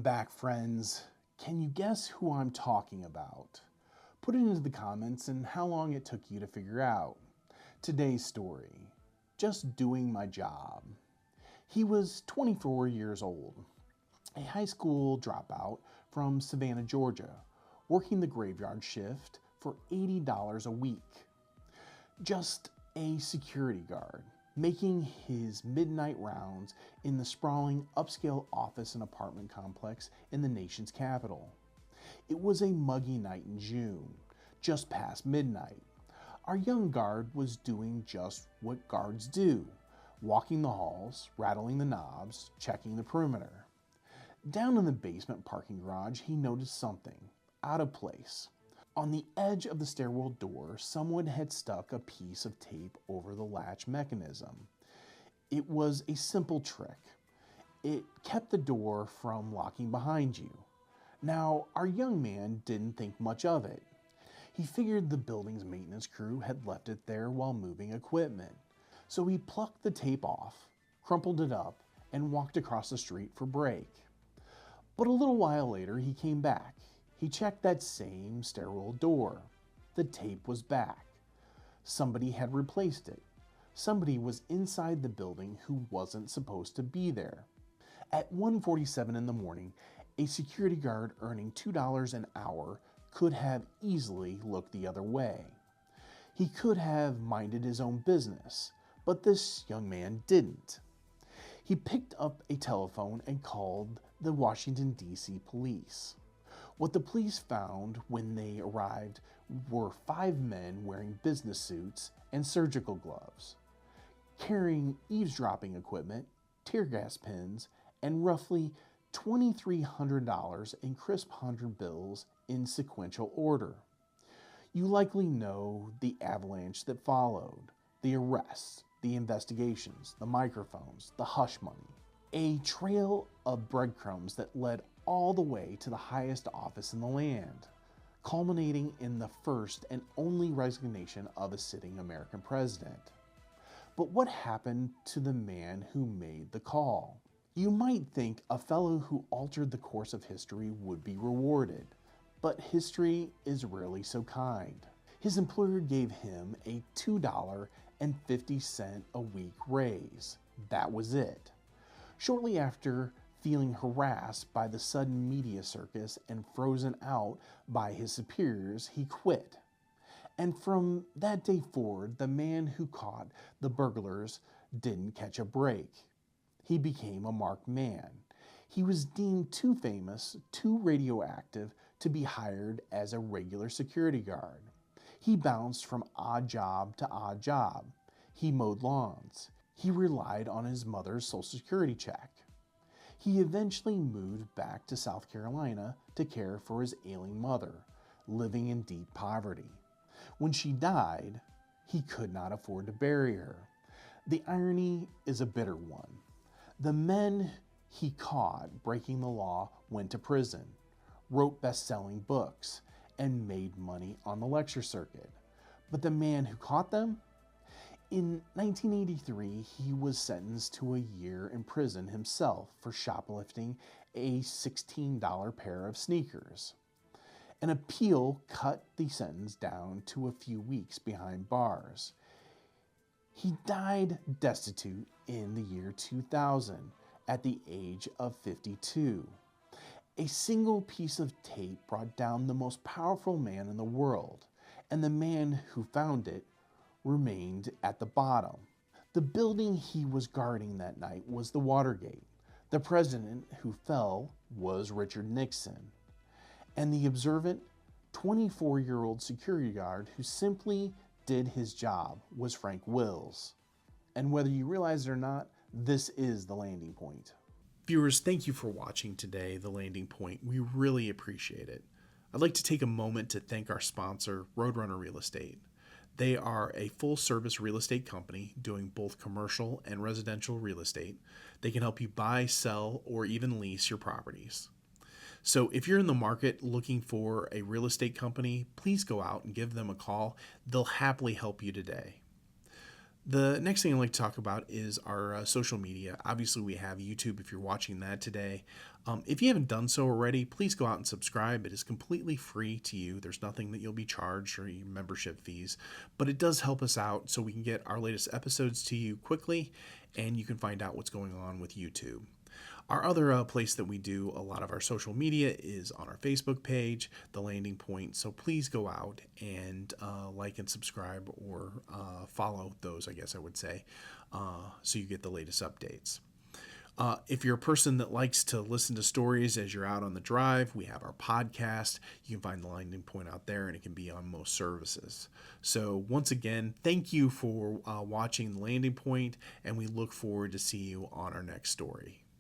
back, friends. Can you guess who I'm talking about? Put it into the comments and how long it took you to figure out. Today's story, just doing my job. He was 24 years old, a high school dropout from Savannah, Georgia, working the graveyard shift for $80 a week. Just a security guard, making his midnight rounds in the sprawling upscale office and apartment complex in the nation's capital. It was a muggy night in June, just past midnight. Our young guard was doing just what guards do, walking the halls, rattling the knobs, checking the perimeter. Down in the basement parking garage, he noticed something out of place. On the edge of the stairwell door, someone had stuck a piece of tape over the latch mechanism. It was a simple trick. It kept the door from locking behind you. Now, our young man didn't think much of it. He figured the building's maintenance crew had left it there while moving equipment. So he plucked the tape off, crumpled it up, and walked across the street for break. But a little while later, he came back. He checked that same stairwell door. The tape was back. Somebody had replaced it. Somebody was inside the building who wasn't supposed to be there. At 1:47 in the morning, a security guard earning $2 an hour could have easily looked the other way. He could have minded his own business, but this young man didn't. He picked up a telephone and called the Washington, D.C. police. What the police found when they arrived were 5 men wearing business suits and surgical gloves, carrying eavesdropping equipment, tear gas pins, and roughly $2,300 in crisp 100 bills in sequential order. You likely know the avalanche that followed, the arrests, the investigations, the microphones, the hush money. A trail of breadcrumbs that led all the way to the highest office in the land, culminating in the first and only resignation of a sitting American president. But what happened to the man who made the call? You might think a fellow who altered the course of history would be rewarded, but history is rarely so kind. His employer gave him a $2.50 a week raise. That was it. Shortly after feeling harassed by the sudden media circus and frozen out by his superiors, he quit. And from that day forward, the man who caught the burglars didn't catch a break. He became a marked man. He was deemed too famous, too radioactive to be hired as a regular security guard. He bounced from odd job to odd job. He mowed lawns. He relied on his mother's Social Security check. He eventually moved back to South Carolina to care for his ailing mother, living in deep poverty. When she died, he could not afford to bury her. The irony is a bitter one. The men he caught breaking the law went to prison, wrote best-selling books, and made money on the lecture circuit. But the man who caught them? In 1983, he was sentenced to a year in prison himself for shoplifting a $16 pair of sneakers. An appeal cut the sentence down to a few weeks behind bars. He died destitute in the year 2000 at the age of 52. A single piece of tape brought down the most powerful man in the world, and the man who found it remained at the bottom. The building he was guarding that night was the Watergate. The president who fell was Richard Nixon. And the observant 24-year-old security guard who simply did his job was Frank Wills. And whether you realize it or not, this is The Landing Point. Viewers, thank you for watching today, The Landing Point. We really appreciate it. I'd like to take a moment to thank our sponsor, Roadrunner Real Estate. They are a full-service real estate company doing both commercial and residential real estate. They can help you buy, sell, or even lease your properties. So if you're in the market looking for a real estate company, please go out and give them a call. They'll happily help you today. The next thing I'd like to talk about is our social media. Obviously, we have YouTube if you're watching that today. If you haven't done so already, please go out and subscribe. It is completely free to you. There's nothing that you'll be charged or membership fees, but it does help us out so we can get our latest episodes to you quickly and you can find out what's going on with YouTube. Our other place that we do a lot of our social media is on our Facebook page, The Landing Point. So please go out and like and subscribe or follow those, I guess I would say, so you get the latest updates. If you're a person that likes to listen to stories as you're out on the drive, we have our podcast. You can find The Landing Point out there, and it can be on most services. So once again, thank you for watching The Landing Point, and we look forward to see you on our next story.